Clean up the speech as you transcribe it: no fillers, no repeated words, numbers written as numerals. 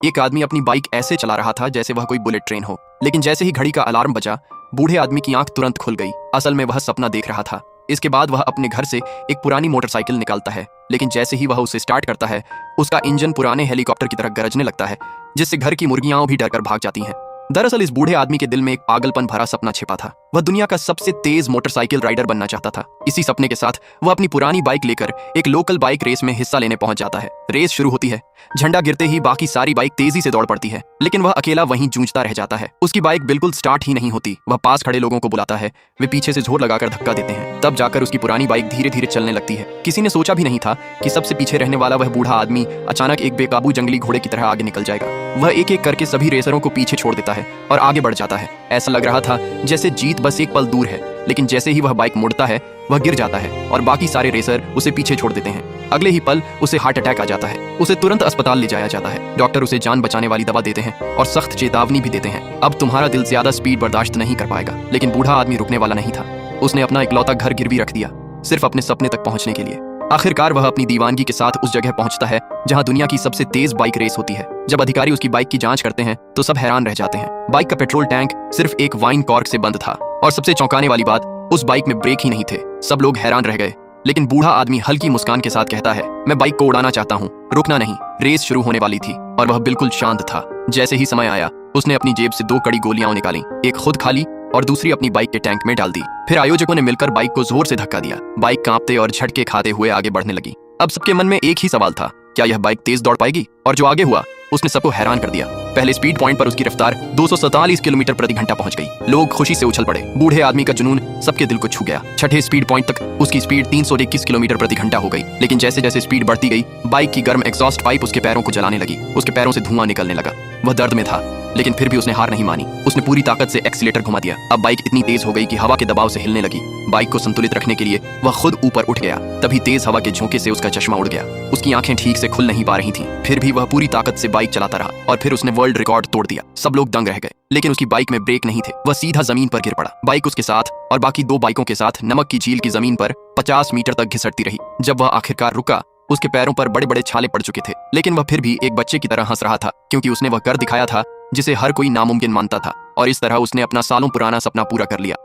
एक आदमी अपनी बाइक ऐसे चला रहा था जैसे वह कोई बुलेट ट्रेन हो, लेकिन जैसे ही घड़ी का अलार्म बजा, बूढ़े आदमी की आंख तुरंत खुल गई। असल में वह सपना देख रहा था। इसके बाद वह अपने घर से एक पुरानी मोटरसाइकिल निकालता है, लेकिन जैसे ही वह उसे स्टार्ट करता है, उसका इंजन पुराने हेलीकॉप्टर की तरह गरजने लगता है, जिससे घर की मुर्गियां भी डरकर भाग जाती हैं। दरअसल इस बूढ़े आदमी के दिल में एक पागलपन भरा सपना छिपा था। वह दुनिया का सबसे तेज मोटरसाइकिल राइडर बनना चाहता था। इसी सपने के साथ वह अपनी पुरानी बाइक लेकर एक लोकल बाइक रेस में हिस्सा लेने पहुंच जाता है। रेस शुरू होती है। झंडा गिरते ही बाकी सारी बाइक तेजी से दौड़ पड़ती है, लेकिन वह अकेला वहीं जूझता रह जाता है। उसकी बाइक बिल्कुल स्टार्ट ही नहीं होती। वह पास खड़े लोगों को बुलाता है, वे पीछे से जोर लगाकर धक्का देते हैं। तब जाकर उसकी पुरानी बाइक धीरे धीरे चलने लगती है। किसी ने सोचा भी नहीं था कि सबसे पीछे रहने वाला वह बूढ़ा आदमी अचानक एक बेकाबू जंगली घोड़े की तरह आगे निकल जाएगा। वह एक एक करके सभी रेसरों को पीछे छोड़ देता है और आगे बढ़ जाता है। ऐसा लग रहा था जैसे जीत बस एक पल दूर है, लेकिन जैसे ही वह बाइक मुड़ता है, वह गिर जाता है और बाकी सारे रेसर उसे पीछे छोड़ देते हैं। अगले ही पल उसे हार्ट अटैक आ जाता है। उसे तुरंत अस्पताल ले जाया जाता है। डॉक्टर उसे जान बचाने वाली दवा देते हैं और सख्त चेतावनी भी देते हैं, अब तुम्हारा दिल ज्यादा स्पीड बर्दाश्त नहीं कर पाएगा। लेकिन बूढ़ा आदमी रुकने वाला नहीं था। उसने अपना इकलौता घर गिरवी रख दिया, सिर्फ अपने सपने तक पहुंचने के लिए। आखिरकार वह अपनी दीवानगी के साथ उस जगह पहुंचता है जहां दुनिया की सबसे तेज बाइक रेस होती है। जब अधिकारी उसकी बाइक की जांच करते हैं तो सब हैरान रह जाते हैं। बाइक का पेट्रोल टैंक सिर्फ एक वाइन कॉर्क से बंद था, और सबसे चौंकाने वाली बात, उस बाइक में ब्रेक ही नहीं थे। सब लोग हैरान रह गए, लेकिन बूढ़ा आदमी हल्की मुस्कान के साथ कहता है, मैं बाइक को उड़ाना चाहता हूँ, रुकना नहीं। रेस शुरू होने वाली थी और वह बिल्कुल शांत था। जैसे ही समय आया, उसने अपनी जेब से 2 कड़ी गोलियां निकाली, एक खुद खाली और दूसरी अपनी बाइक के टैंक में डाल दी। फिर आयोजकों ने मिलकर बाइक को जोर से धक्का दिया। बाइक कांपते और झटके खाते हुए आगे बढ़ने लगी। अब सबके मन में एक ही सवाल था, क्या यह बाइक तेज दौड़ पाएगी? और जो आगे हुआ उसने सबको हैरान कर दिया। पहले स्पीड पॉइंट पर उसकी रफ्तार 247 किलोमीटर प्रति घंटा पहुंच गई। लोग खुशी से उछल पड़े। बूढ़े आदमी का जुनून सबके दिल को छू गया। छठे स्पीड पॉइंट तक उसकी स्पीड 321 किलोमीटर प्रति घंटा हो गई। लेकिन जैसे जैसे स्पीड बढ़ती गई, बाइक की गर्म एग्जॉस्ट पाइप उसके पैरों को जलाने लगी। उसके पैरों से धुआं निकलने लगा। वह दर्द में था, लेकिन फिर भी उसने हार नहीं मानी। उसने पूरी ताकत से एक्सीलेटर घुमा दिया। अब बाइक इतनी तेज हो गई कि हवा के दबाव से हिलने लगी। बाइक को संतुलित रखने के लिए वह खुद ऊपर उठ गया। तभी तेज हवा के झोंके से उसका चश्मा उड़ गया। उसकी आंखें ठीक से खुल नहीं पा रही थीं। फिर भी वह पूरी ताकत से बाइक चलाता रहा और फिर उसने वर्ल्ड रिकॉर्ड तोड़ दिया। सब लोग दंग रह गए, लेकिन उसकी बाइक में ब्रेक नहीं थे। वह सीधा जमीन पर गिर पड़ा। बाइक उसके साथ और बाकी 2 बाइकों के साथ नमक की झील की जमीन पर 50 मीटर तक घिसटती रही। जब वह आखिरकार रुका, उसके पैरों पर बड़े बड़े छाले पड़ चुके थे, लेकिन वह फिर भी एक बच्चे की तरह हंस रहा था, क्योंकि उसने वह कर दिखाया था जिसे हर कोई नामुमकिन मानता था। और इस तरह उसने अपना सालों पुराना सपना पूरा कर लिया।